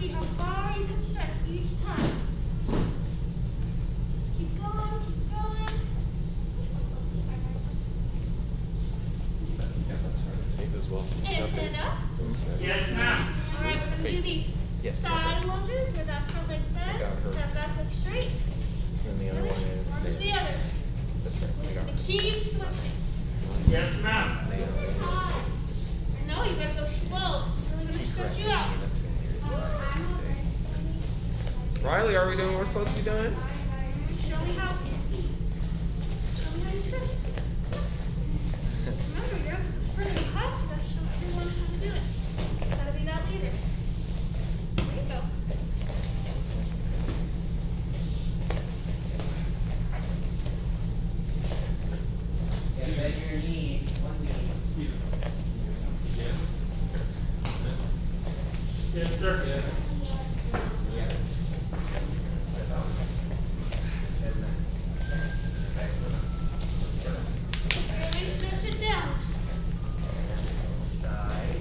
see how far you can stretch each time. Just keep going, keep going. As well. And stand up. Yes, ma'am. All right, we're going to do these side lunges where that front leg bends, that back leg straight. And then the other one is One to the other. That's right. We're going to keep switching. Yes, ma'am. No, you got to go slow. It's really going to stretch you out. Riley, are we doing what we're supposed to be doing? Show me how you stretch. Remember, you're in front of the class, you got to show everyone how to do it. Got to be that leader. There you go. Yeah, bend your knee, one knee. Yes, sir. Yeah. Really stretch it down. Side.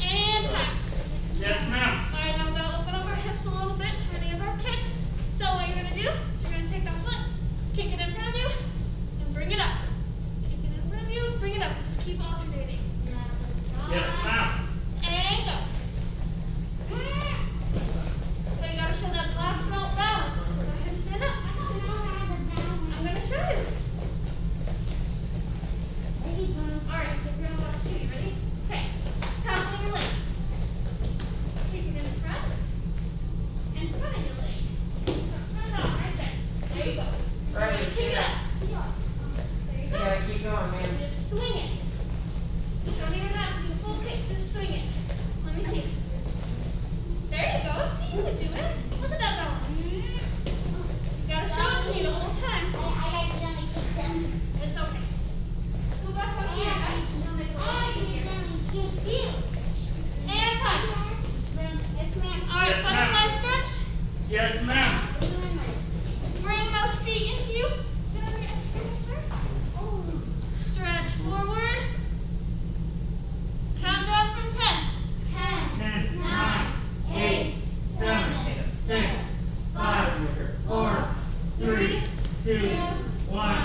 And time. Yes, ma'am. All right, now we're going to open up our hips a little bit for any of our kicks. So what you're going to do is you're going to take that foot, kick it in front of you, and bring it up. Kick it in front of you, bring it up. Just keep alternating. Yes, ma'am. And go. So you got to show that black belt balance. Go ahead and stand up. I'm going to show you. All right, so we're going to watch two. You ready? Okay. Top of your legs. Kick it in front. In front of your leg. So front on right there. There you go. Riley, Kick it stand up. up. There you You go. gotta keep going, man. Just swing it. You don't even have to do a full kick. Just swing it. Let me see. There you go. See, you can do it. Look at that balance. You gotta show it to me the whole time. It's okay. Go back up here, guys. It'll make it a lot easier. And time. All right, Yes, ma'am. butterfly stretch. Yes, ma'am. Bring those feet into you. Sit on your external, sir. Stretch forward. Count down from 10. 10, 9, 8, 7, 6, 5, 4, 3, 2, 1.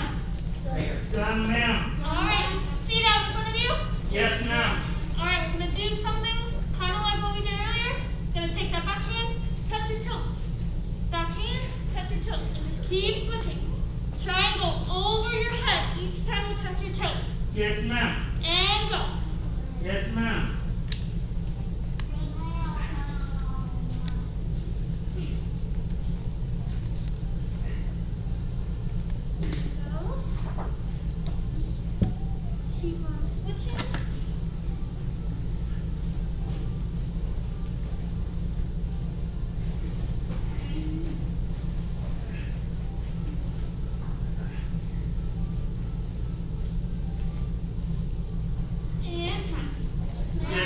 Done, ma'am. All right, feet out in front of you. Yes, ma'am. All right, we're gonna do something kind of like what we did earlier. Gonna take that backhand, touch your toes. Backhand, touch your toes, and just keep switching. Try and go over your head each time you touch your toes. Yes, ma'am. And go. Yes, ma'am. Go. Keep on switching. And time. Yes,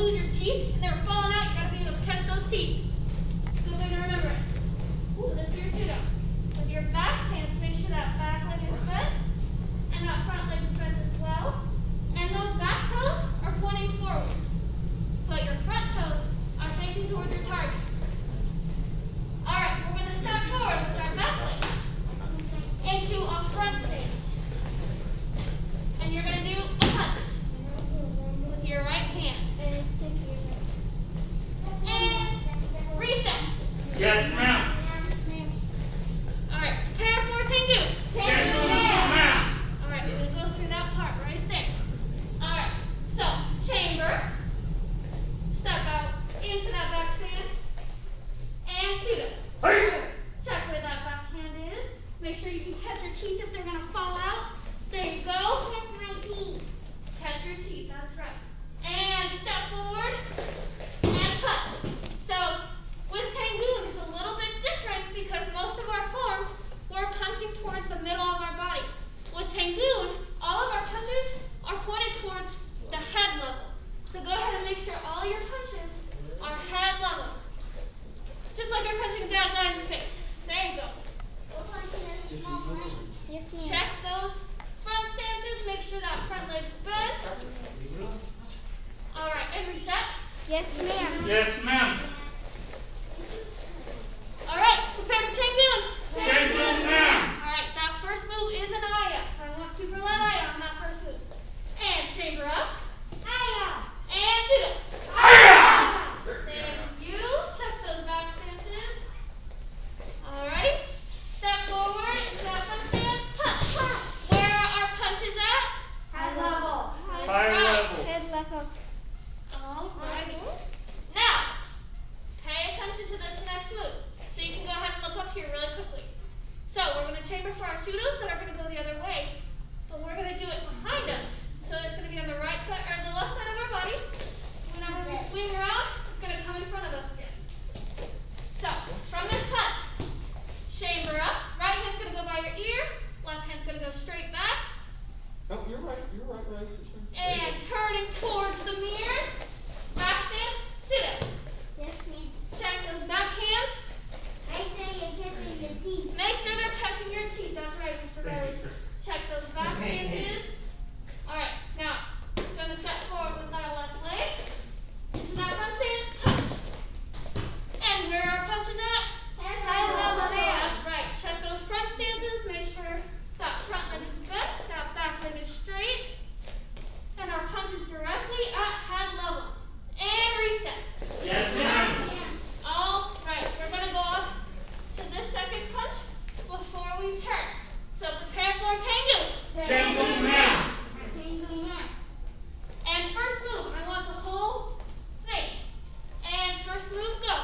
lose your teeth and they were falling out, you gotta be able to catch those teeth. Good way to remember it. So this is your pseudo. With your back stance, make sure that back leg is bent and that front leg is bent as well. And those back toes are pointing forwards, but your front toes are facing towards your target. All right, we're going to step forward with our back leg into a front stance. And you're going to do a punch with your right hand. And reset. Yes, ma'am. All right, prepare for Tengu. Tengu, ma'am. All right, we're going to go through that part right there. All right, so chamber, step out into that back stance, and pseudo. Hey. Check where that back hand is. Make sure you can catch your teeth if they're going to fall out. There you go. Catch your teeth, that's right. And step forward and punch. So with Tengu, it's a little bit different because most of our forms, we're punching towards the middle of our body. With Tengu, all of our punches are pointed towards the head level. So go ahead and make sure all your punches are head level. Just like you're punching a bad guy in the face. There you go. Yes, ma'am. Check those front stances. Make sure that front leg's bent. All right, and reset. Yes, ma'am. Yes, ma'am. All right, prepare for Tengu. Tengu, ma'am. All right, that first move is an Aya, so I want super light Aya on that first move. And chamber up. And pseudo. Thank you. Check those back stances. Alrighty. Step forward into that front stance. Punch. Where are our punches at? High Right. level. Head level. Alrighty. Now, pay attention to this next move. So you can go ahead and look up here really quickly. So we're going to chamber for our pseudos that are going to go the other way, but we're going to do it behind us. So it's going to be on the right side or the left side of our body. Whenever we swing around, it's going to come in front of us again. So from this punch, chamber up. Right hand's going to go by your ear. Left hand's going to go straight back. Oh, you're right, right. And turning towards the mirrors. Back stance, pseudo. Yes, ma'am. Check those back hands. Teeth. Make sure they're catching your teeth. That's right, Mr. Riley. Check those back stances. All right, now, going to step forward with our left leg. Into that front stance, punch. And where are our punches at? That's right. Check those front stances. Make sure that front leg is bent, that back leg is straight. And our punch is directly at head level. And reset. Yes, ma'am. All right, we're going to go up to this second punch before we turn. So prepare for Tengu. Tengu, ma'am. And first move, I want the whole thing. And first move, go.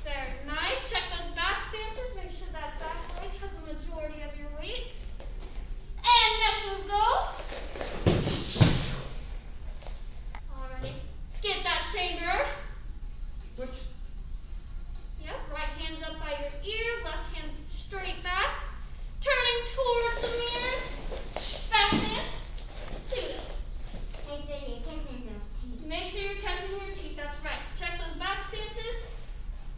Very nice. Check those back stances. Make sure that back leg has the majority of your weight. And next move, go. Alrighty. Get that chamber. Switch. Yep, right hand's up by your ear, left hand's straight back. Turning towards the mirrors. Back stance. Pseudo. Make sure you're catching your teeth, that's right. Check those back stances.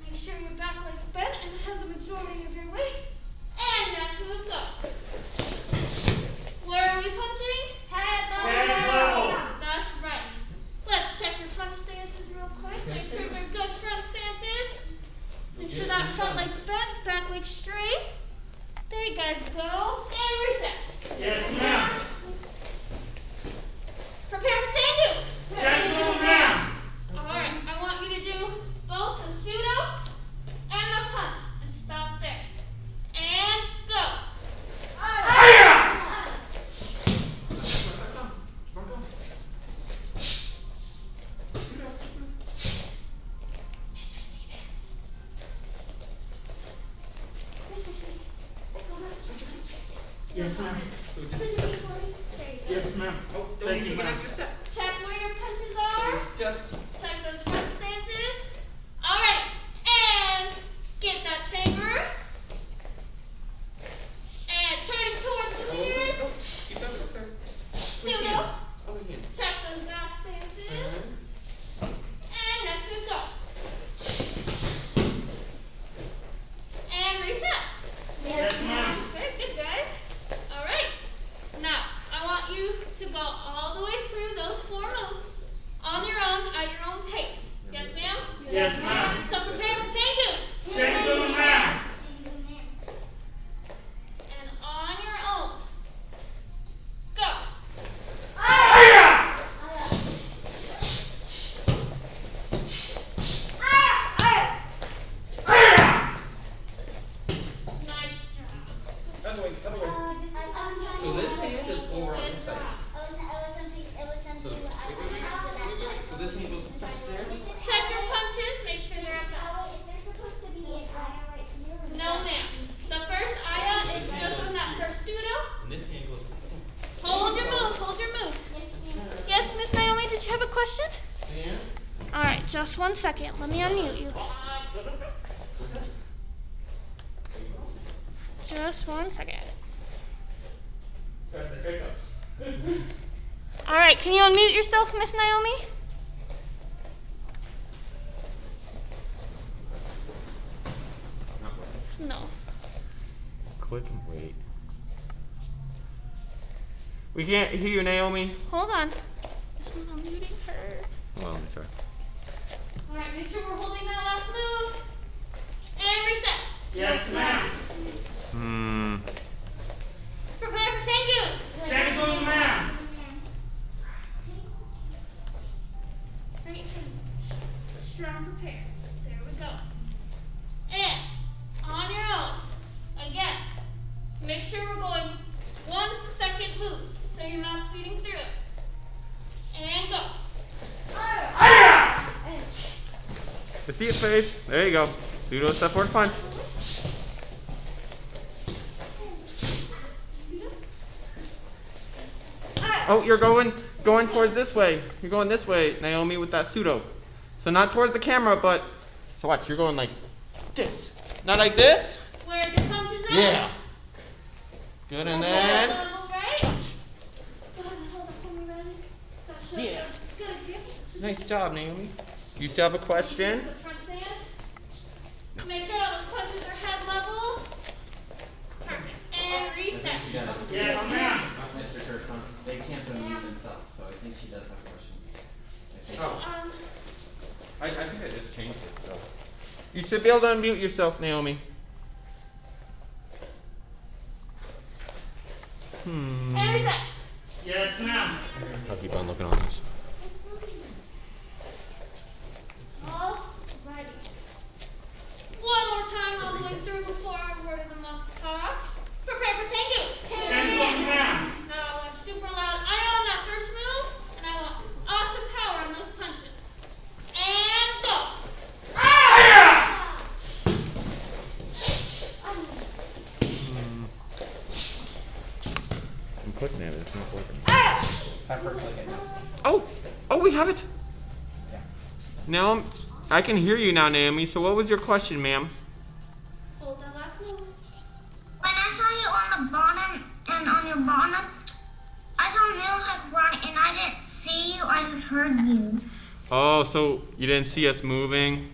Make sure your back leg's bent and has a majority of your weight. And next move, go. Where are we punching? Head level. That's right. Let's check your front stances real quick. Make sure they're good front stances. Make sure that front leg's bent, back leg straight. There you guys go. And reset. Yes, ma'am. Prepare for Tengu. Tengu, ma'am. Alright, I want you to do both the pseudo and the punch. And stop there. And go. Mr. Steven. Mr. Steven. Yes, ma'am. There you go. Yes, ma'am. Oh, don't Thank take you, an ma'am. extra step. Check where your punches are. It's just Check those front stances. Alright, and get that chamber. And turning towards the mirrors. Keep that up there. Switch Pseudo. hands. Other hand. Check those back over on this side. So this knee goes back there. Check your punches. Make sure they're at the. No, ma'am. The first aya is just on that first pseudo. And this hand goes. Hold your move. Hold your move. Yes, Miss Naomi, did you have a question? Yeah. All right, just 1 second. Let me unmute you. Just 1 second. Got the hiccups. All right, can you unmute yourself, Miss Naomi? No. Click and wait. We can't hear you, Naomi. Hold on. Just unmuting her. Well, let me try. All right, make sure we're holding that last move. And reset. Yes, ma'am. Prepare for Tengu. Tango, ma'am. Great. Strong prepare. There we go. And on your own, again, make sure we're going 1 second moves so you're not speeding through it. And go. To see it, Faith. There you go. Pseudo step forward punch. Oh, you're going towards this way. You're going this way, Naomi, with that pseudo. So not towards the camera, but so watch. You're going like this, not like this. Where's your punches at? Yeah. Good, and then. Level, right? Go ahead and hold it for me, Riley. That shows Yeah. a good example. Nice job, Naomi. You still have a question? The front stance. Make sure all those punches are head level. Perfect. And reset. She does. Yes, ma'am. Not Mr. Kirkman. They can't unmute themselves, so I think she does have a question. I think. Oh. I think I just changed it, so. You should be able to unmute yourself, Naomi. And reset. Yes, ma'am. I'll keep on looking on this. Alrighty. One more time all the way through before our word of the month off. Prepare for Tengu. Tango, ma'am. Now I want super loud eye on that first move, and I want awesome power on those punches. And go. I'm clicking at it. It's not working. Have her click it. Oh, we have it. Yeah. Now I can hear you now, Naomi. So what was your question, ma'am? Hold that last move. When I saw you on the bottom and on your bottom, I saw Mill like run and I didn't see you, I just heard you. Oh, so you didn't see us moving?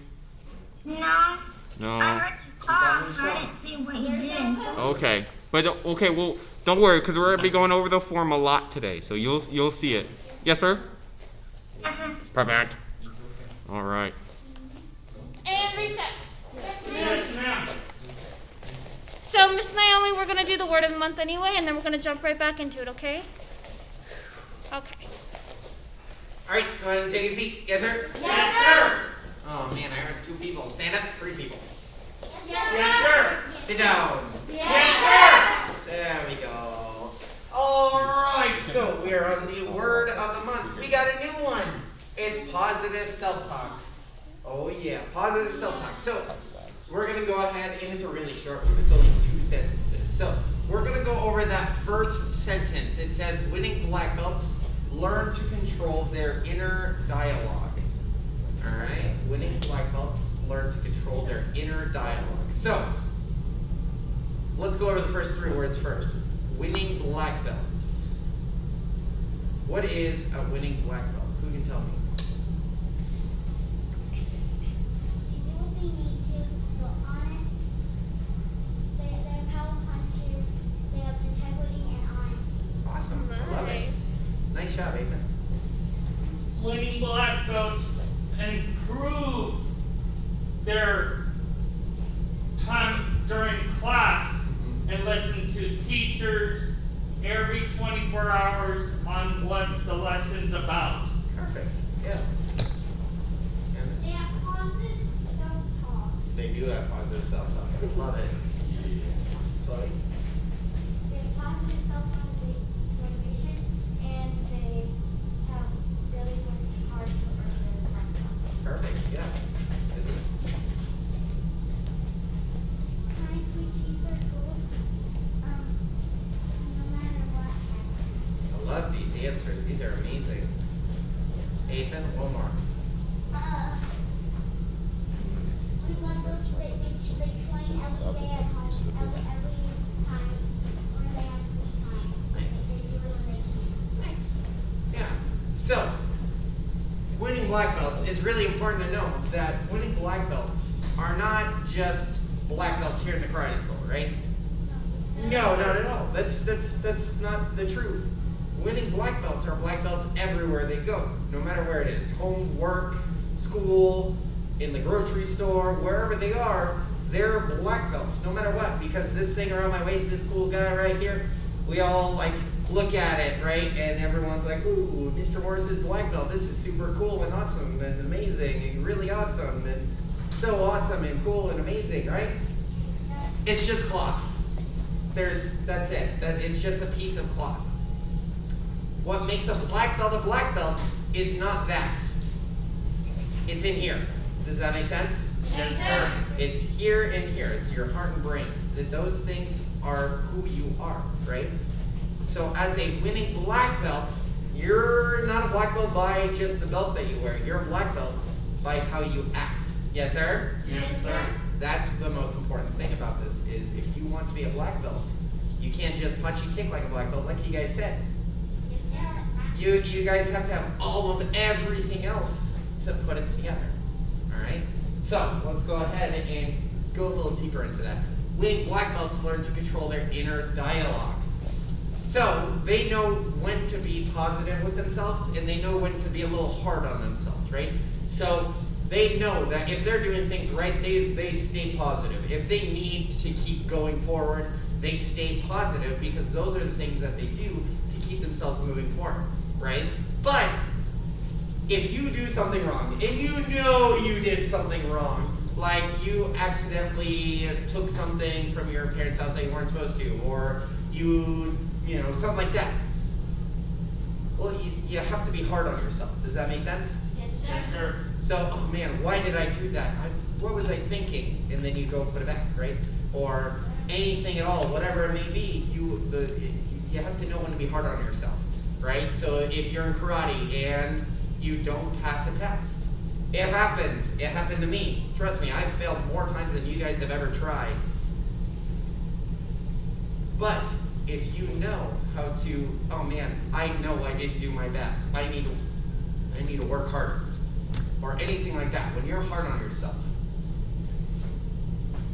No. No. I heard you talk, so I didn't see what you did. Okay, but okay, well, don't worry, because we're gonna be going over the form a lot today, so you'll see it. Yes, sir. Yes, sir. Perfect. All right. And reset. Yes, ma'am. So, Miss Naomi, we're going to do the word of the month anyway, and then we're going to jump right back into it, okay? Okay. All right, go ahead and take a seat. Yes, sir? Yes, sir. Oh, man, I heard 2 people. Stand up, 3 people. Yes, sir. Sit down. Yes, sir. There we go. All right, so we are on the word of the month. We got a new one. It's positive self-talk. Oh, yeah, positive self-talk. So we're going to go ahead, and it's a really short one. It's only 2 sentences. So we're going to go over that first sentence. It says, winning black belts learn to control their inner dialogue. All right, winning black belts learn to control their inner dialogue. So let's go over the first 3 words first. Winning black belts. What is a winning black belt? Who can tell me? They do what they need to, they're honest, they're power punchers, they have integrity and honesty. Awesome. Love it. Nice job, Ethan. Winning black belts improve their time during class and listen to teachers every 24 hours on what the lesson's about. Perfect. Yeah. They have positive self-talk. They do have positive self-talk. Love it. Chloe? They have positive self-motivation These are amazing. Ethan, one more. Winning black belts, they train every day at home, every time when they have free time. Nice. They do it when they can. Nice. Yeah. So, winning black belts, it's really important to know that winning black belts are not just black belts here in the karate school, right? No, not at all. That's not the truth. Winning black belts are black belts everywhere they go, no matter where it is. Home, work, school, in the grocery store, wherever they are, they're black belts, no matter what. Because this thing around my waist, this cool guy right here, we all like look at it, right? And everyone's like, ooh, Mr. Morris's black belt. This is super cool and awesome and amazing and really awesome and so awesome and cool and amazing, right? It's just cloth. That's it. It's just a piece of cloth. What makes a black belt is not that. It's in here. Does that make sense? Yes, sir. It's here and here. It's your heart and brain. Those things are who you are, right? So as a winning black belt, you're not a black belt by just the belt that you wear. You're a black belt by how you act. Yes, sir? Yes, sir. That's the most important thing about this is if you want to be a black belt, you can't just punch and kick like a black belt like you guys said. Yes, sir. You guys have to have all of everything else to put it together. Alright? So let's go ahead and go a little deeper into that. Winning black belts learn to control their inner dialogue. So they know when to be positive with themselves and they know when to be a little hard on themselves, right? So they know that if they're doing things right, they stay positive. If they need to keep going forward, they stay positive because those are the things that they do to keep themselves moving forward, right? But if you do something wrong, and you know you did something wrong, like you accidentally took something from your parents' house that you weren't supposed to, or you know, something like that, well, you have to be hard on yourself. Does that make sense? Yes, Yes, sir. So, oh man, why did I do that? What was I thinking? And then you go put it back, right? Or anything at all, whatever it may be, you have to know when to be hard on yourself, right? So if you're in karate and you don't pass a test, it happens. It happened to me. Trust me, I've failed more times than you guys have ever tried. But if you know how to, oh man, I know I didn't do my best. I need to work harder. Or anything like that. When you're hard on yourself,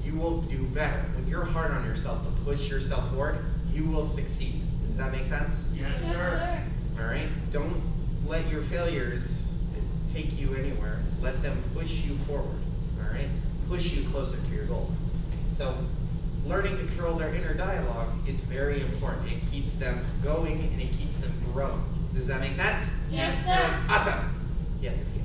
you will do better. When you're hard on yourself to push yourself forward, you will succeed. Does that make sense? Yes, Yes, sir. sir. Alright? Don't let your failures take you anywhere. Let them push you forward. Alright? Push you closer to your goal. So, learning to control their inner dialogue is very important. It keeps them going and it keeps them growing. Does that make sense? Yes, sir. Awesome. Yes, Sophia.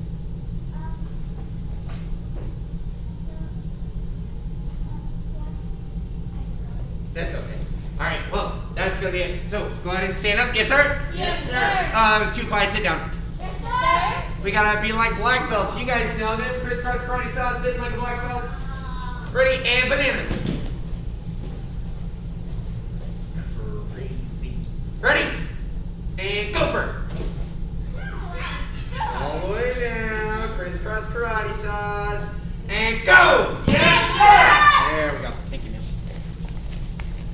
That's okay. Alright, well, that's gonna be it. So, go ahead and stand up. Yes, sir? Yes, sir. It was too quiet. Sit down. Yes, sir. We gotta be like black belts. You guys know this. Crisscross karate style, sitting like a black belt. Ready? And bananas. Crazy. Ready? And go for it. All the way down. Crisscross karate sauce. And go! Yes, sir. There we go. Thank you, ma'am.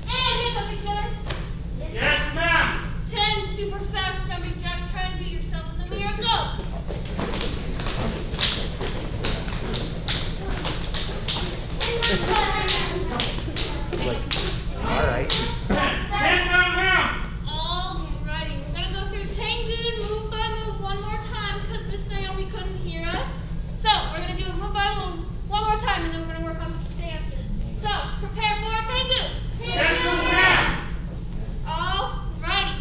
And hands up together. Yes, ma'am. 10 super fast jumping jacks. Try and beat yourself in the mirror. Go. All right. 10 round round. Alrighty, we're gonna go through Tengu move by move one more time because Miss Naomi couldn't hear us. So we're gonna do a move by move one more time and then we're gonna work on stances. So prepare for Tengu. Tengu now. Alrighty.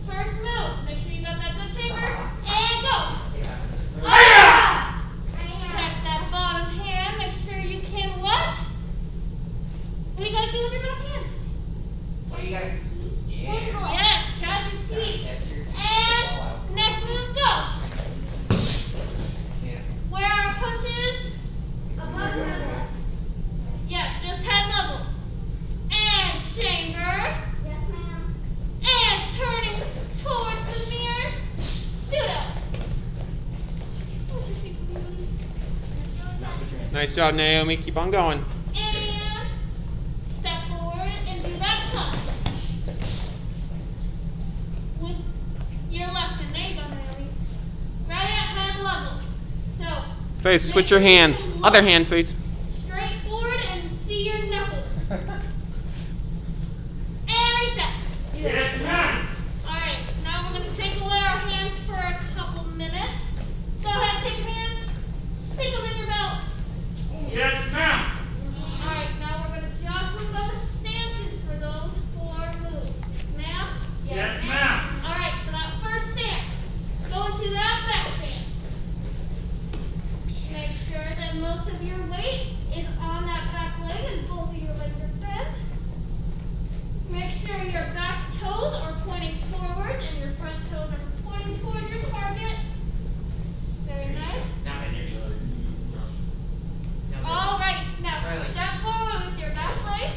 First move. Nice job, Naomi. Keep on going. And step forward and do that touch. With your left hand. There you go, Naomi. Right at head level. So, Faith, switch your hands. Other hand, Faith. straight forward and see your knuckles. And reset. Yes, ma'am. Alright, now we're going to take away our hands for a couple minutes. Go ahead, take your hands. Stick them in your belt. Yes, ma'am. Alright, now we're going to just look up the stances for those 4 moves. Ma'am? Yes, ma'am. Alright, so that first stance. Go into that back stance. Make sure that most of your weight is on that back leg and both of your legs are bent. Make sure your back toes are pointing forward and your front toes are pointing towards your target. Very nice. Now I hear you. Alrighty, now step forward with your back leg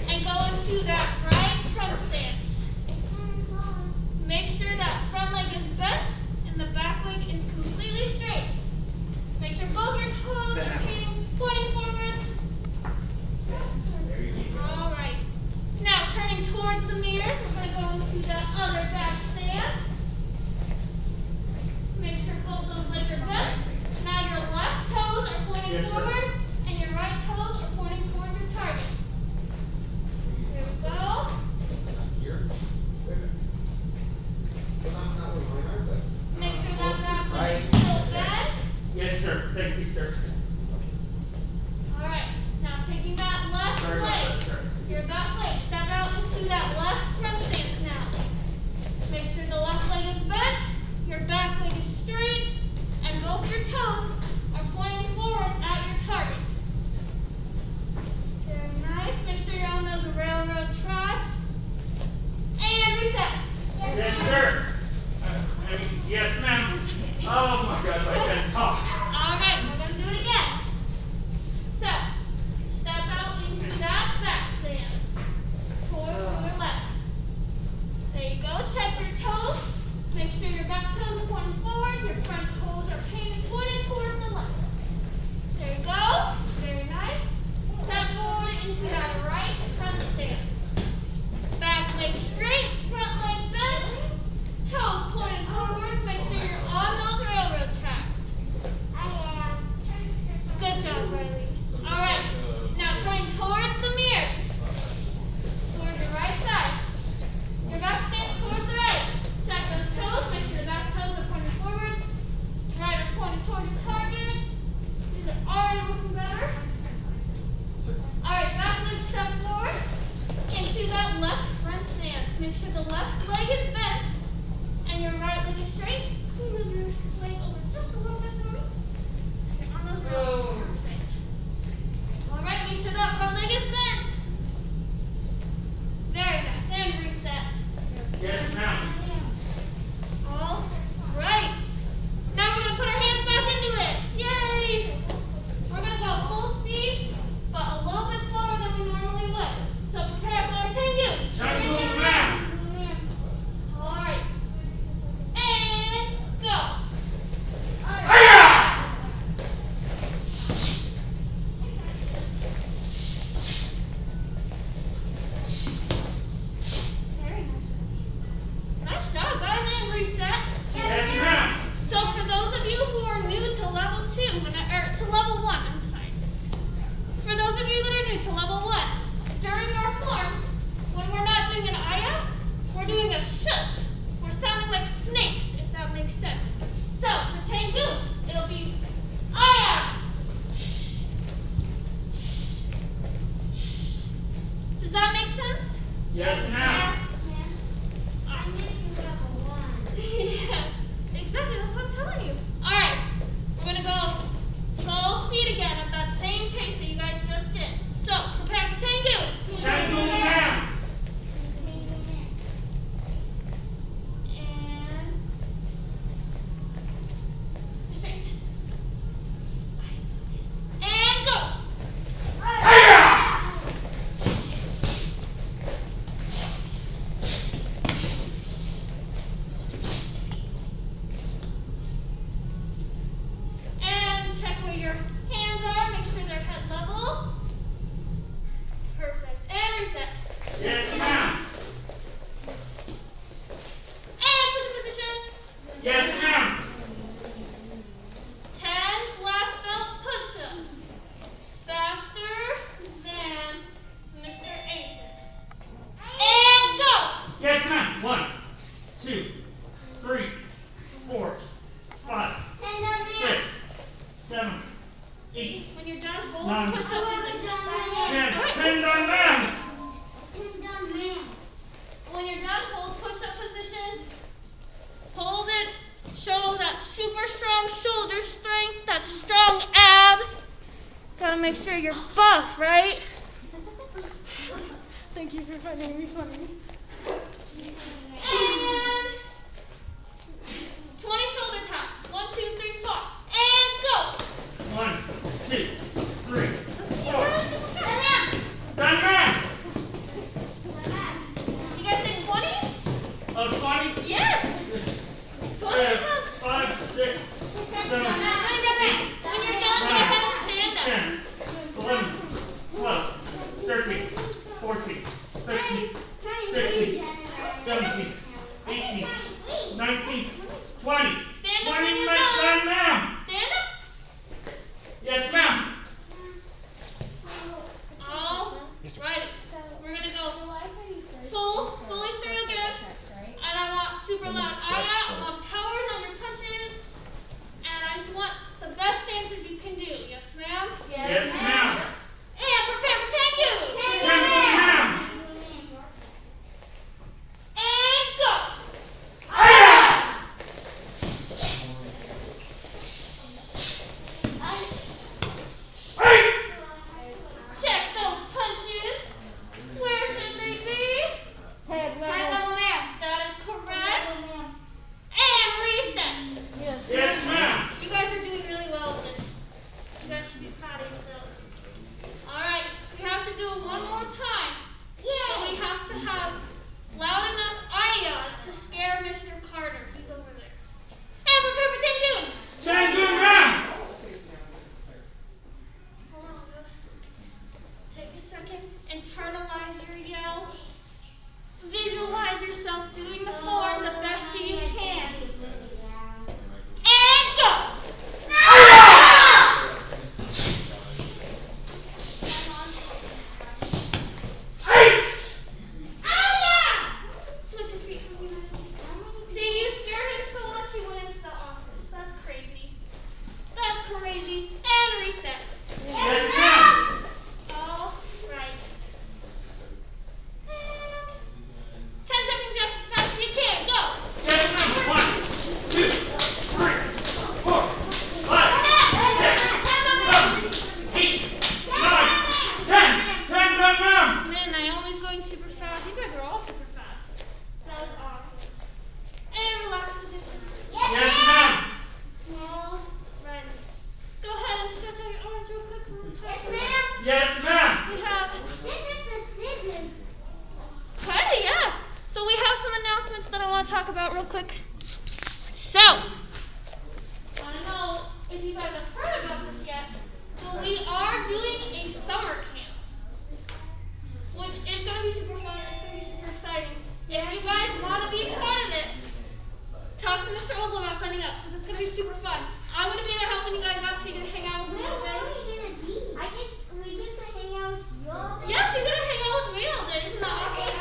and go into that right front stance. Make sure that front leg is bent and the back leg is completely straight. Make sure both your toes are pointing forwards. There you go. Alright. Now turning towards the mirrors, we're going to go into that other back stance. Make sure both those legs are bent. Now your left toes are pointing Yes, sir. forward and your right toes are pointing towards your target. Here we go. Make sure that back leg is still bent. Yes, sir. Thank you, sir. Alright, now taking that left Very well, leg, sir. your back leg, step out into that left front stance now. Make sure the left leg is bent, your back leg is straight, and both your toes are pointing forward at your target. Very nice. Make sure you're on those railroad tracks. And reset. Yes, sir. Yes, ma'am. Oh my gosh, I can't talk. Alright, we're going to do it again. So, step out into that back stance. Towards your left. There you go. Check your toes. Make sure your back toes are pointing forward. Your front toes are pointing towards the left. There you go. Very nice. Step forward into that right front stance. Back leg straight, front leg bent. Toes pointing forward. Make sure you're on those railroad tracks. Good job, Riley. Alright, now turning towards the mirrors. Towards your right side. Your back stance towards the right. Check those toes. Make sure the back toes are pointing forward. Right are pointing towards your target. These are already looking better. Alright, back leg step forward into that left front stance. Make sure the left leg is bent and your right leg is straight. Can you move your leg over just a little bit for me? So you're on those rails. Perfect. Alright, make sure that front leg is bent. Very nice. And reset. Yes, ma'am. Alright. Now we're going to put our hands back into it. Yay! We're going to go full speed, but a little bit slower than we normally would. So prepare for our tengu. Thank you, ma'am. Alright. And go. 2, 3, 4, 5, 6, 7, 8, When you're done, hold 9, push-up position. 10. All right. 10 done, ma'am. When you're done, hold push-up position. Hold it. Show that super strong shoulder strength, that strong abs. Gotta make sure you're buff, right? Thank you for finding me funny. And 20 shoulder taps. 1, 2, 3, 4. And go. 1, 2, 3, 4. Done, ma'am. You guys did 20? 20. Yes. 20 of them. 5, 6, 7, 8, When you're done, go ahead and stand up. 10, 11, 12, 13, 14, 15, 16, 17, 18, 19, 20. Stand up 20 when you're minutes done. done, ma'am. Stand up. Yes, ma'am. All righty. We're gonna go fully through again. And I want super loud I want powers on your punches. And I just want the best stances you can do. Yes, ma'am? Yes, ma'am. And prepare for 10 you. 10, ma'am. And go. Check those punches. Where should they be? Head level. That is correct. And reset. Yes, ma'am. You guys are doing really well with this. You guys should be proud of yourselves. Alright, we have to do it one more time. But we have to have loud enough ayahs to scare Mr. Carter. He's over there. And prepare for Tengun! 10 good, ma'am. Hold on. Take a second. Internalize your yell. Visualize yourself doing the form the best that you can. And go! Switch your feet from you. See, you scared him so much he went into the office. That's crazy. That's crazy. And reset. Yes, ma'am. All right. And 10 jumping jacks as fast as you can. Go! Yes, ma'am. 1, 2, 3, 4, 5, 6, 7, 8, 9, 10. 10 done, ma'am. Man, Naomi's going super fast. You guys are all super fast. That was awesome. And relax position. Yes, ma'am. All right. Go ahead and stretch out your arms real quick. Yes, ma'am. We have Kinda, yeah. So we have some announcements that I want to talk about real quick. So, I don't know if you guys have heard about this yet, but we are doing a summer camp, which is going to be super fun. It's going to be super exciting. If you guys want to be part of it, talk to Mr. Ogle about signing up, because it's going to be super fun. I'm going to be there helping you guys out so you can hang out with me all day. Yes, you're going to hang out with me all day. Isn't that awesome?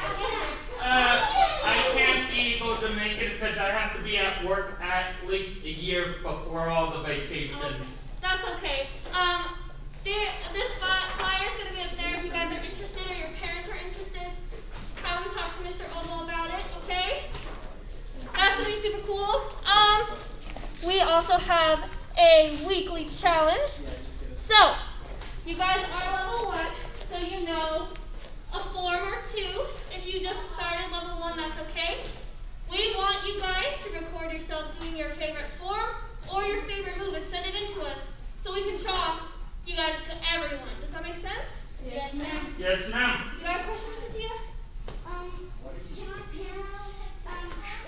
I can't be able to make it because I have to be at work at least a year before all the vacation. That's okay. This flyer is going to be up there if you guys are interested or your parents are interested. Have them talk to Mr. Ogle about it, okay? That's going to be super cool. We also have a weekly challenge. So, you guys are level 1, so you know a form or 2. If you just started level 1, that's okay. We want you guys to record yourself doing your favorite form or your favorite move and send it in to us so we can show off you guys to everyone. Does that make sense? Yes, ma'am. Yes, ma'am. You got a question, Miss Atia? Can our parents,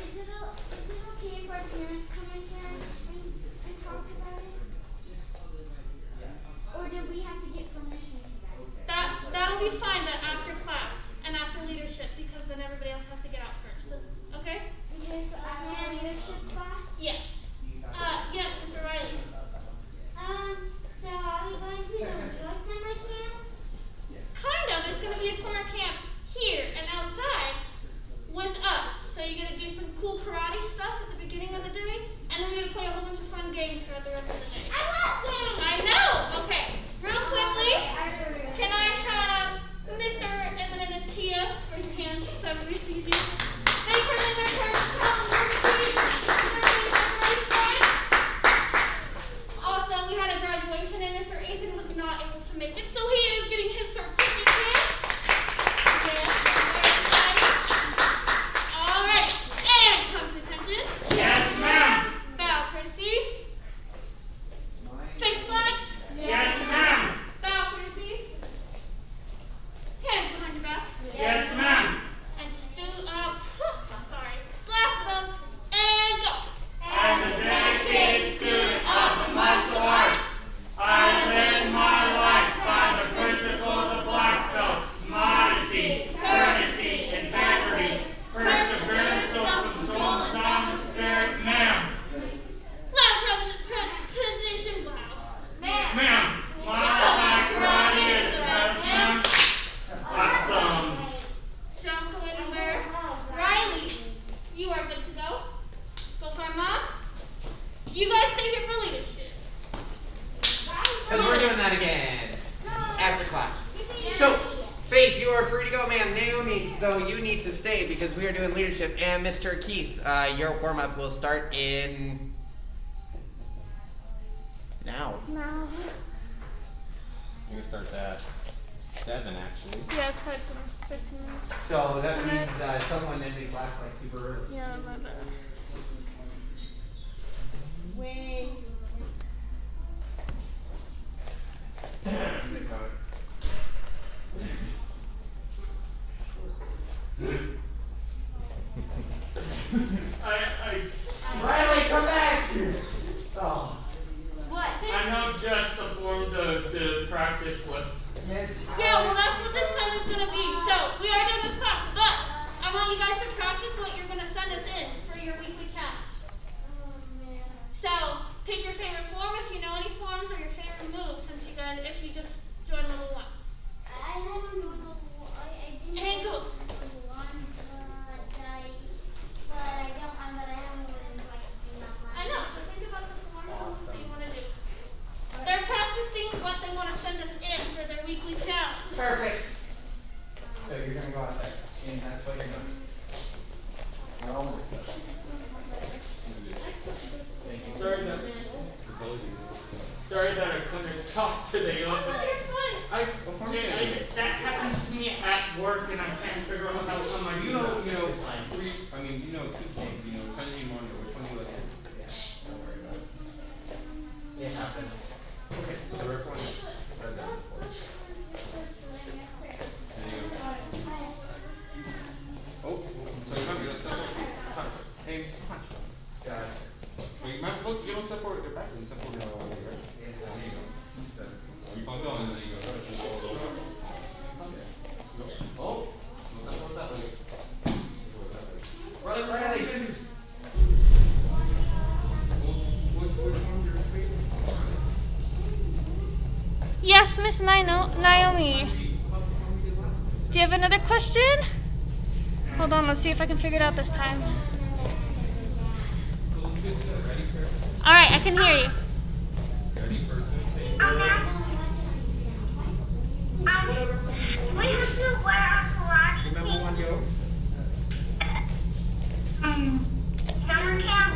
is it okay if our parents come in here and talk about it? Or do we have to get permission for that? That'll be fine, but games throughout the rest of the day. I love games. I know. Okay. Real quickly, can I have Mr. and then Tia raise your hands so everybody sees you? They turn in their cards to tell them Also, we had a graduation and Mr. Ethan was not able to make it, so he is getting his certificate. Alright, and come to attention. Yes, ma'am. Bow courtesy. Face flags. Yes, ma'am. Bow courtesy. Hands behind your back. Yes, ma'am. And sorry. Clap them and go. As a dedicated student of the martial arts, I live my life by the principles of black belts, modesty, courtesy, integrity, perseverance, self-control, and dominant spirit, ma'am. Loud position loud. Ma'am, my karate is the best, ma'am. Awesome. Jump away to where? Riley, you are good to go. Go for Mom. You guys stay here for leadership. Because we're doing that again after class. So, Faith, you are free to go, ma'am. Naomi, though, you need to stay because we are doing leadership. And Mr. Keith, your warm-up will start in... now. No. It starts at 7, actually. Yeah, it starts in 15 minutes. So that means someone ended class like super early. Yeah, my bad. Wait. Riley, come back! Oh. What? I know just the form to practice with. Yes. Yeah, well, that's what this time is going to be. So, we are done with class, but I want you guys to practice what you're going to send us in for your weekly challenge. So, pick your favorite form if you know any forms or your favorite moves since you guys, if you just joined level 1. I haven't done the I And go. one, but I haven't really practicing that much. I know, so think about the forms that you want to do. They're practicing what they want to send us in for their weekly challenge. Perfect. So you're going to go out there, and that's what you're doing. We're almost done. Thank you. Sorry that I couldn't talk today. Oh, you're fine. That happens to me at work, and I can't figure out how to come on. You know, two things. You know, tell me more. Which one you like? Yeah, don't worry about it. It happens. Okay, so which one? Oh, so remember, you don't step forward. Hey, punch. Got it. Wait, remember, look, you don't step forward. Your back. You step forward. Right? Yeah, There you go. he's done. You pump on and then you go. Oh, no, step forward that way. Riley. Which one's your favorite? Yes, Miss Naomi. Do you have another question? Hold on, let's see if I can figure it out this time. Alright, I can hear you. We have to wear our karate suits. Summer camp.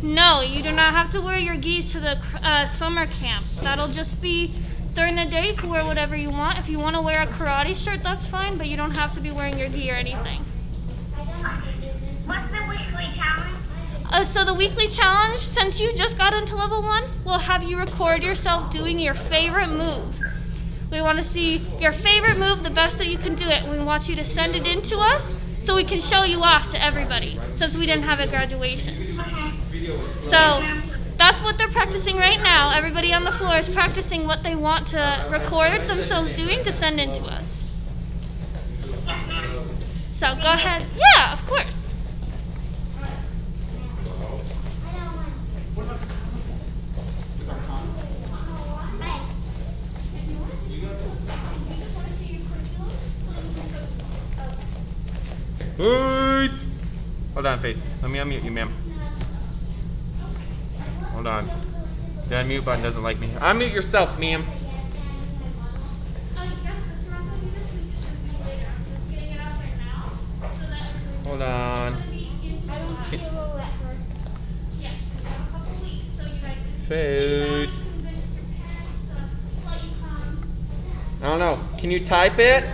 No, you do not have to wear your gis to the summer camp. That'll just be during the day. You can wear whatever you want. If you want to wear a karate shirt, that's fine, but you don't have to be wearing your gi or anything. What's the weekly challenge? So the weekly challenge, since you just got into level 1, we'll have you record yourself doing your favorite move. We want to see your favorite move, the best that you can do it. We want you to send it in to us so we can show you off to everybody, since we didn't have a graduation. So that's what they're practicing right now. Everybody on the floor is practicing what they want to record themselves doing to send in to us. Yes, ma'am. So go ahead. Yeah, of course. Faith! Hold on, Faith. Let me unmute you, ma'am. Hold Hold on. The unmute button doesn't like me. Unmute yourself, ma'am. Yes, that's not gonna be this week. It's gonna be later. I'm just getting it out there now so that everyone Hold on. gonna be in I don't think it will let her. Yes, we have a couple weeks so you guys can Food. convince your parents to let you come. I don't know. Can you type it?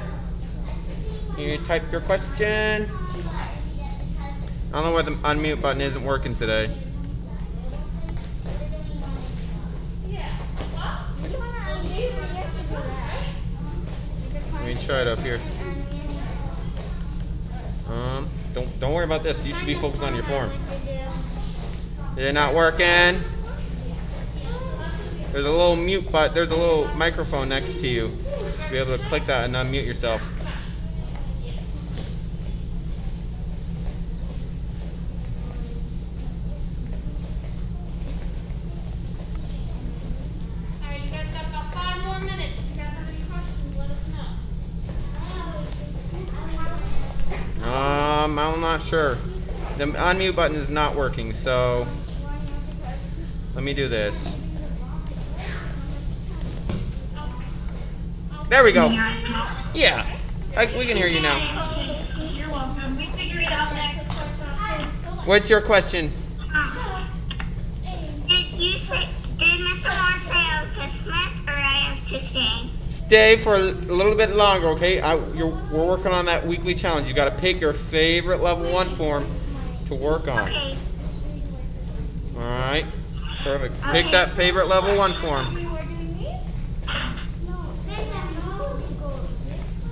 Can you type your question? I don't know why the unmute button isn't working today. Yeah. Well, you have to do that. Let me try it up here. Don't worry about this. You should be focused on your form. Is it not working? There's a little mute button. There's a little microphone next to you. You should be able to click that and unmute yourself. Alright, you guys got about 5 more minutes. If you guys have any questions, let us know. I'm not sure. The unmute button is not working, so let me do this. There we go. Yeah, we can hear you now. You're welcome. We figured it out next. What's your question? Did Mr. Moore say I was dismissed or I have to stay? Stay for a little bit longer, okay? We're working on that weekly challenge. You got to pick your favorite level 1 form to work on. Okay. All right, perfect. Pick that favorite level 1 form.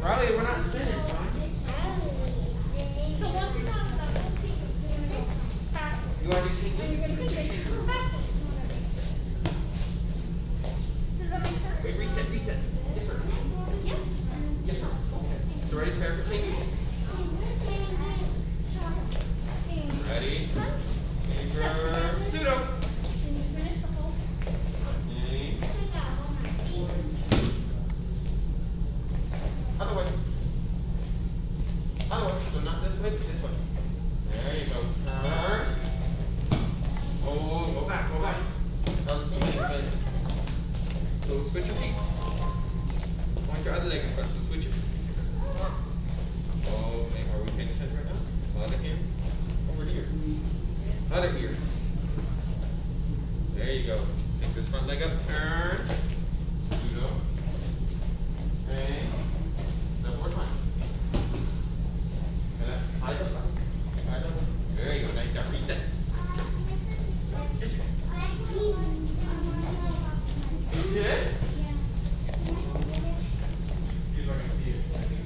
Riley, we're not finished. So once you're done with that whole sequence, you're gonna go back. You want to do And you're gonna finish. Come back. Does that make sense? Wait, reset. Yes, sir. Yeah. Yes, sir. So ready, prepare for taking. Ready? Pseudo. Can you finish the whole? Other way. So not this way, this way. There you go. Turn. Oh, go back. Down 2 minutes. So switch your feet. Want your other leg in front, so switch your feet. Oh, are we paying attention right now? Other hand. Over here. Other ear. There you go. Take this front leg up, turn. Pseudo. Okay. Now 4 times. High double. There you go. Now you got reset. You did it? See if I can see it. I think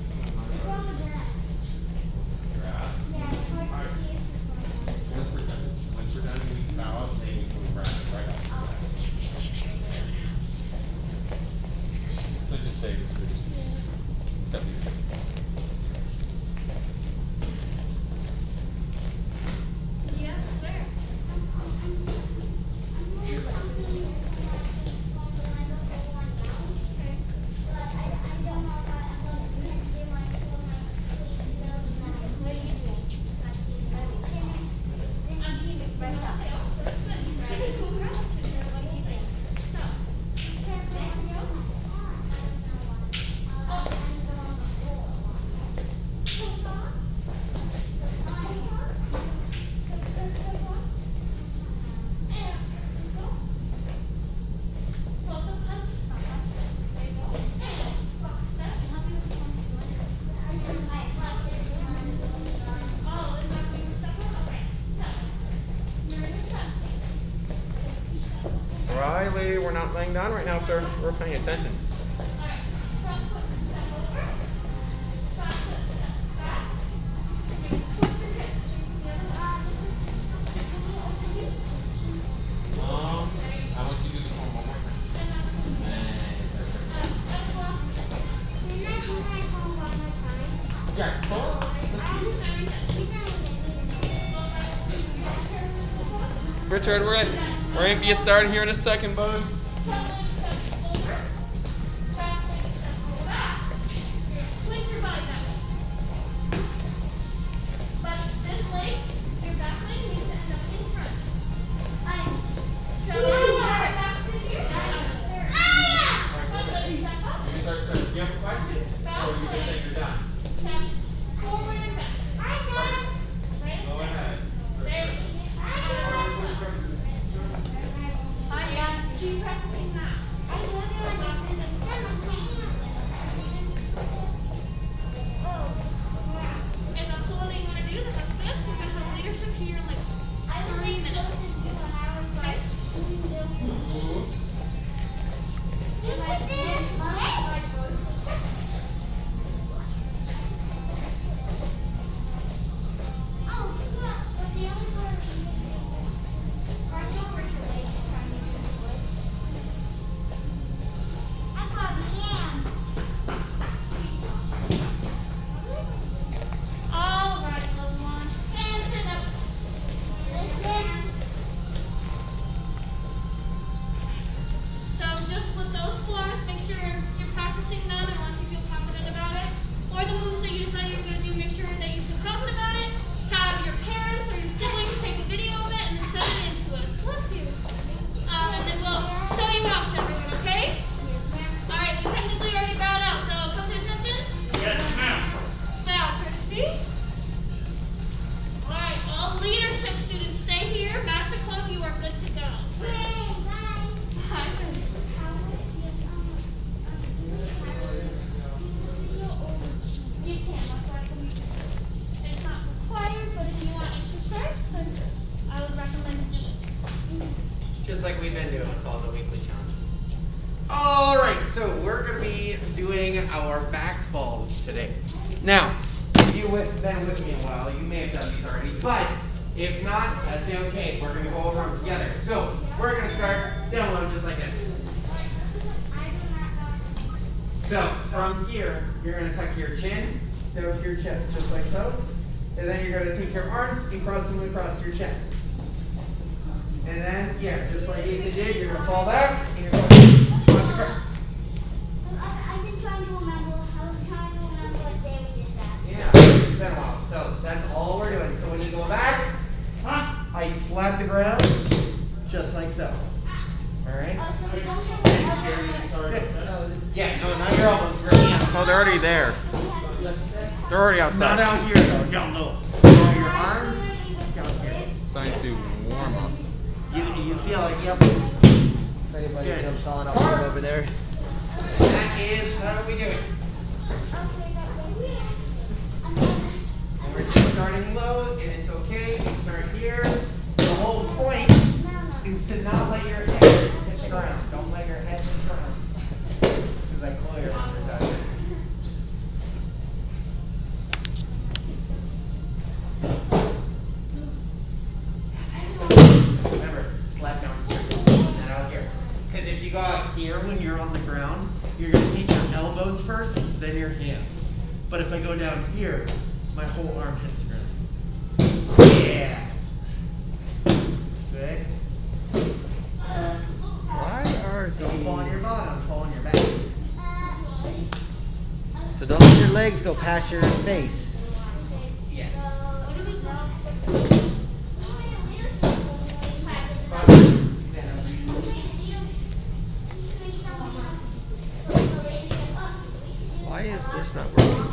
once we're done, we bow out and then we can wrap it right up. So just stay. Except you. Yes, sir. I'm keeping my tail, so it's good. Congrats. What do you think? So, Riley, we're not laying down right now, sir. We're paying attention. alright, front foot step over, back foot step back. You're gonna twist your hip, facing the other way. I want you to do this one more time. Yeah, so Richard, we're gonna be starting here in a second, bud. Twist your body that way. But this leg, your back leg needs to end up in front. So so we're gonna be doing our back falls today. Now, if you've been with me a while, you may have done these already, but if not, that's okay. We're gonna go over them together. So we're gonna start down low just like this. So from here, you're gonna tuck your chin down to your chest just like so. And then you're gonna take your arms and cross them across your chest. And then, yeah, just like Ethan did, you're gonna fall back and you're going to slap the ground. I've been trying to remember. I was trying to remember what day we did that. Yeah, it's been a while. So that's all we're doing. So when you go back, I slap the ground just like so. All right? Oh, so we don't have an elbow. Good. Yeah, no, not your elbows, your hands. Oh, they're already there. They're already outside. Not out here though, down low. Your arms down here. Starting to warm up. You feel like, yep. If anybody Good. jumps on, I'll move over there. That is how we do it. And we're just starting low, and it's okay. You start here. The whole point is to not let your head hit the ground. Don't let your head hit the ground. Because I call your arms out. Remember, slap down here, not out here. Because if you go out here when you're on the ground, you're going to hit your elbows first, then your hands. But if I go down here, my whole arm hits the ground. Yeah. Good. Why are Don't fall on your the... bottom, fall on your back. So don't let your legs go past your face. Yes. Why is this not working?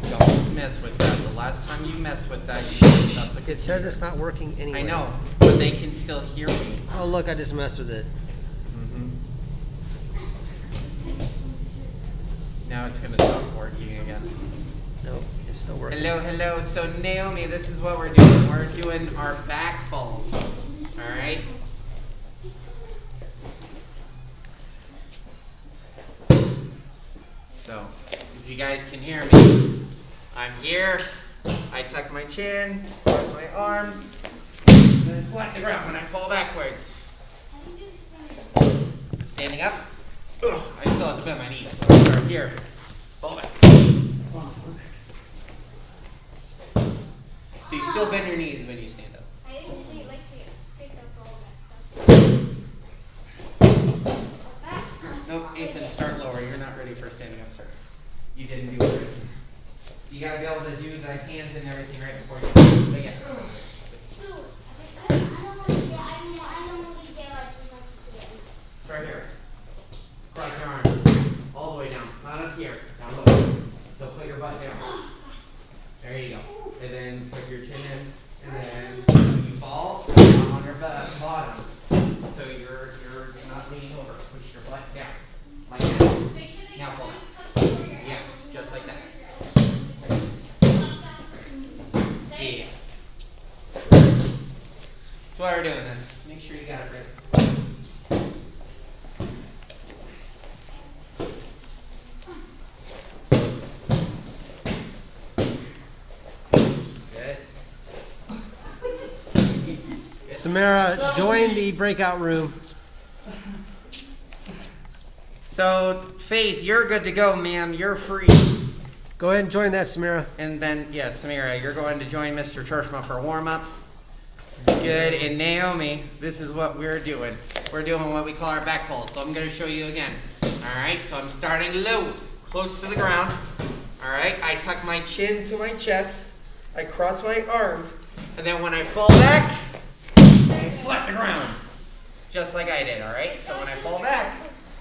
Don't mess with that. The last time you mess with that, you messed up the It says it's not working anyway. I know, but they can still hear me. Oh look, I just messed with it. Now it's gonna stop working again. No, it's still working. Hello, hello. So Naomi, this is what we're doing. We're doing our back falls. All right. So, if you guys can hear me, I'm here. I tuck my chin, cross my arms, and then slap the ground when I fall backwards. Standing up. Ugh, I still have to bend my knees, so I'll start here. Fall back. So you still bend your knees when you stand up. I used to do it like pick up all that stuff. Nope, Ethan, start lower. You're not ready for standing up, sir. You didn't do it right. You gotta be able to do the hands and everything right before you. But yeah. Dude, I don't want to get. I don't want to get like this. Start here. Cross your arms. All the way down. Not up here. Down low. So put your butt down. There you go. And then tuck your chin in. And then when you fall, on your bottom. So you're not leaning over. Push your butt down. Like that. Make sure that Now your fall hands back. come over your Yes, just like that. Thanks. Yeah. That's why we're doing this. Make sure you got it right. Good. Samara, join the breakout room. So, Faith, you're good to go, ma'am. You're free. Go ahead and join that, Samara. And then, yeah, Samira, you're going to join Mr. Churchma for warm-up. Good. And Naomi, this is what we're doing. We're doing what we call our back fold. So I'm going to show you again. All right, so I'm starting low, close to the ground. All right, I tuck my chin to my chest. I cross my arms. And then when I fall back, I slap the ground. Just like I did, all right? So when I fall back,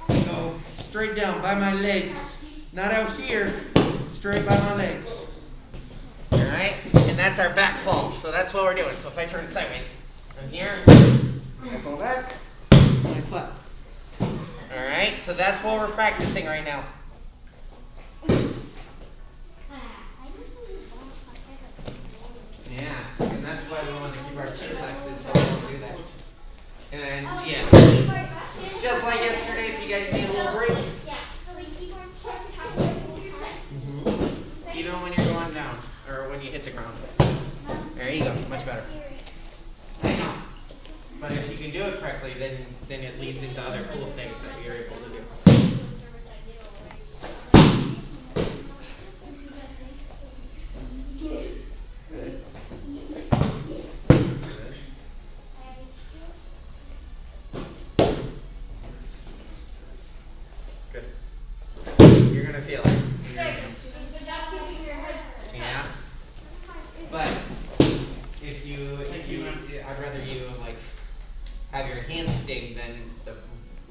I go straight down by my legs. Not out here, straight by my legs. All right? And that's our back fall. So that's what we're doing. So if I turn sideways, I'm here, I fall back, and I flip. All right? So that's what we're practicing right now. Yeah, and that's why we want to keep our chin tucked, so we don't do that. And Oh, yeah, so the keyboard question. just like yesterday, if you guys need a little break, Yeah, so the keyboard tap into your chest. even when you're going down or when you hit the ground. There you go, much better. I know. But if you can do it correctly, then it leads into other cool things that you're able to do. Good. Good. You're gonna feel it. Good job keeping your head. Yeah. But if you, I'd rather you like have your hand sting than the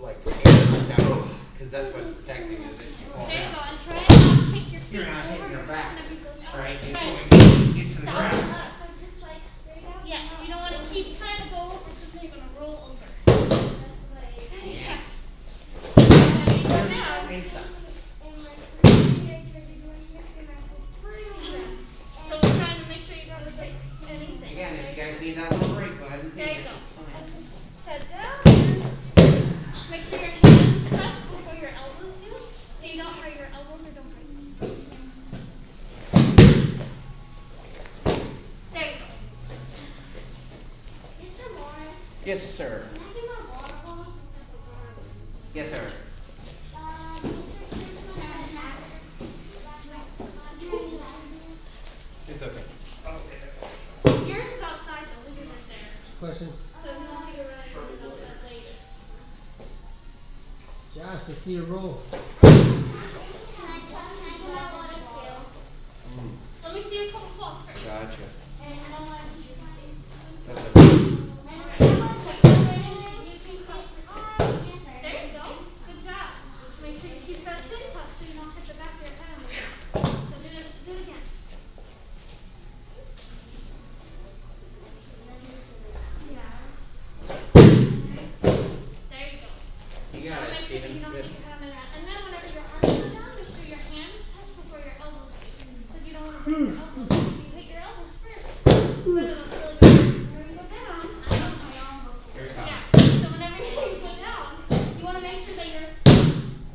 like hair down, because that's what's protecting is if you fall There you down. go. And try and not kick your feet You're not over hitting your back, whenever you go down. right? It's Try going, it. it's in the Stop. ground. So just like straight out? Yes, you don't want to keep trying to go over because then you're going to roll over. That's what I Yeah. Go down. Main stuff. and like when I tried to do it here, and I go through. So we're trying to make sure you don't break anything. Again, if you guys need that little break, go ahead and There take you it. go. It's fine. And just head down. Make sure your hands touch before your elbows do, so you don't hurt your elbows or don't break them. There you go. Mr. Morris, Yes, sir. can I get my water bottle since I forgot it? Yes, sir. Mr. Christmas and after It's okay. Yours is outside though, leave it right there. Question. So he wants you to run it outside later. Josh, let's see your roll. Can I get my water too? Let me see a couple falls first. Gotcha. And I don't want to shoot my face. That's okay. There you go. Good job. Make sure you keep that chin tucked so you don't hit the back of your head. So do it again. There you go. You got it, Make sure that Steven. you don't Good. hit your hammer out. And then whenever your arms go down, make sure your hands touch before your elbows do. Because you don't want to break your elbows. If you hit your elbows first, then it'll really go. Whenever you go down, Here's yeah. how. So whenever you go down, you want to make sure that your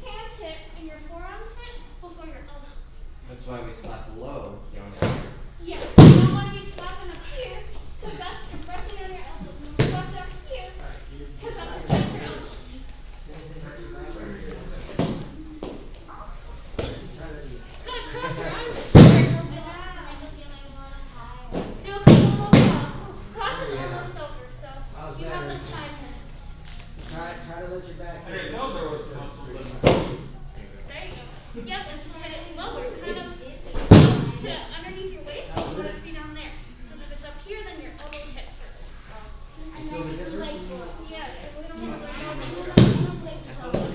hands hit and your forearms hit before your elbows. That's why we slap low down here. Yeah. You don't want to be slapping up here because that's directly on your elbows. You want to slap down here because that protects your elbows. Gotta cross your arms. Do a couple more cross. Cross is almost over, so you have like 5 minutes. Try to let your back. There you go. Yep, and just hit it lower, kind of close to underneath your waist. So you want it to be down there. Because if it's up here, then your elbows hit first. Yeah, so we don't want to break your elbows.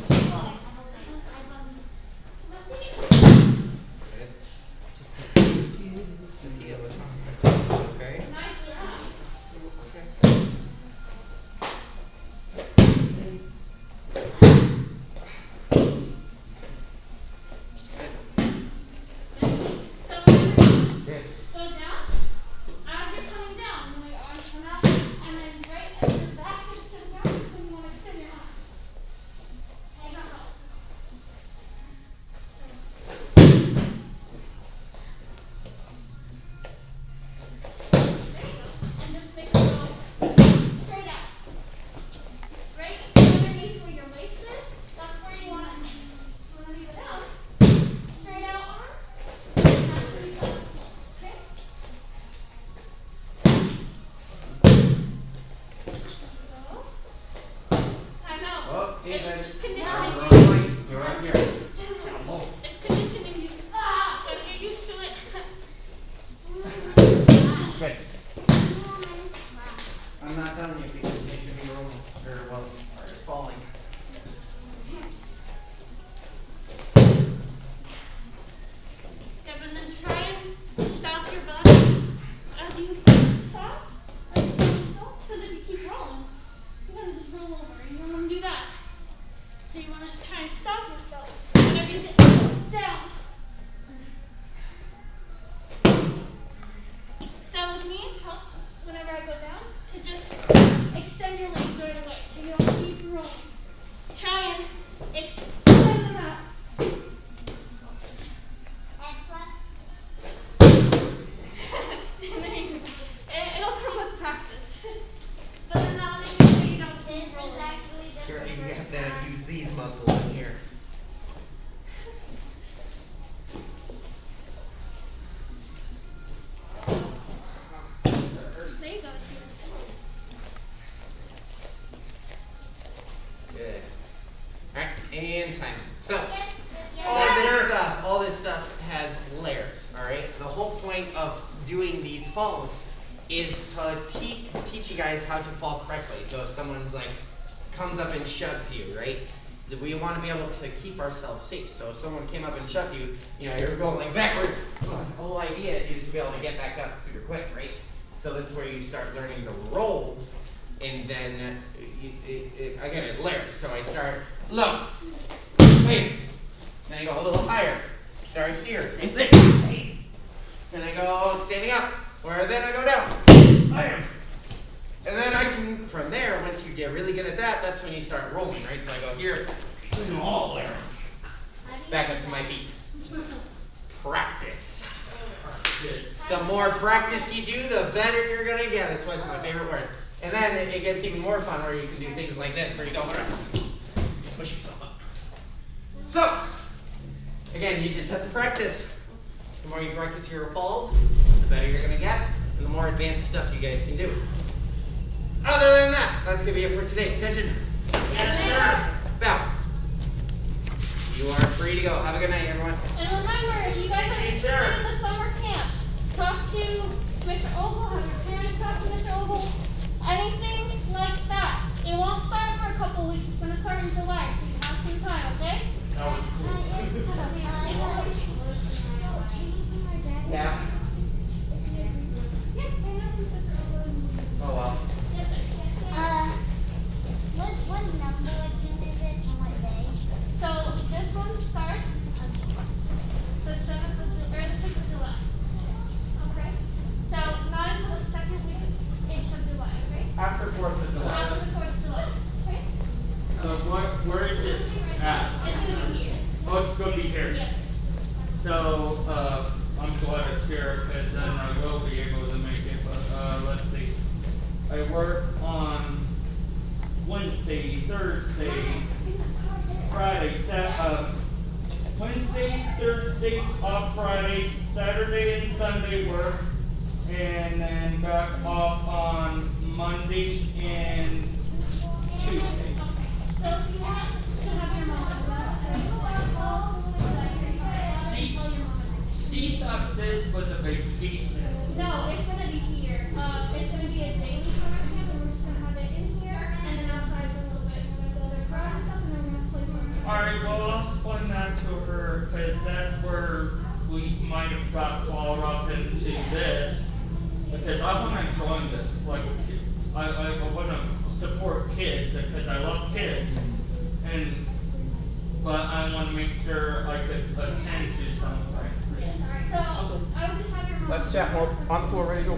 anytime. So, all this stuff has layers, alright? The whole point of doing these falls is to teach you guys how to fall correctly. So if someone's like, comes up and shoves you, right? We want to be able to keep ourselves safe. So if someone came up and shoved you, you're going like backwards. The whole idea is to be able to get back up super quick, right? So that's where you start learning the rolls, and then again it layers. So I start low, wait, then I go a little higher. Start here, same thing. Then I go standing up, or then I go down, higher. And then I can, from there, once you get really good at that, that's when you start rolling, right? So I go here, all the way around, back up to my feet. Practice. The more practice you do, the better you're gonna get. That's why it's my favorite word. And then it gets even more fun where you can do things like this, where you go around, push yourself up. So, again, you just have to practice. The more you practice your falls, the better you're gonna get, and the more advanced stuff you guys can do. Other than that, that's gonna be it for today. Attention. Yes, sir. Bow. You are free to go. Have a good night, everyone. And remember, if you guys are interested in the summer camp, talk to Mr. Ogle, have your parents talk to Mr. Ogle, anything like that. It won't start for a couple weeks. It's going to start in July, so you have some time, okay? Yeah. Oh, wow. Yes, sir. What number of June is it and what day? So this one starts the 7th of the 6th of July. Okay. So not until the second week-ish of July. Okay. After 4th of July. After the 4th of July. Okay. Where is it at? It's gonna be here. Oh, it's gonna be here. Yes. So, I'm glad it's here, because then I will be able to make it, but, let's see. I work on Wednesday, Thursday, Friday, Wednesday, Thursday, off Friday, Saturday and Sunday work, and then back off on Monday and Tuesday. So if you want to have your mom She thought this was a vacation. no, it's gonna be here. It's gonna be a daily summer camp, and we're just gonna have it in here and then outside for a little bit. We're gonna go there, grab stuff, and then we're gonna play more. Alright, well, I'll explain that to her, because that's where we might have got all rough into this. Because I want to join this, like, I want to support kids, because I love kids. But I want to make sure I could attend to something. So I would just have your mom. Let's chat more. On the floor, ready to go.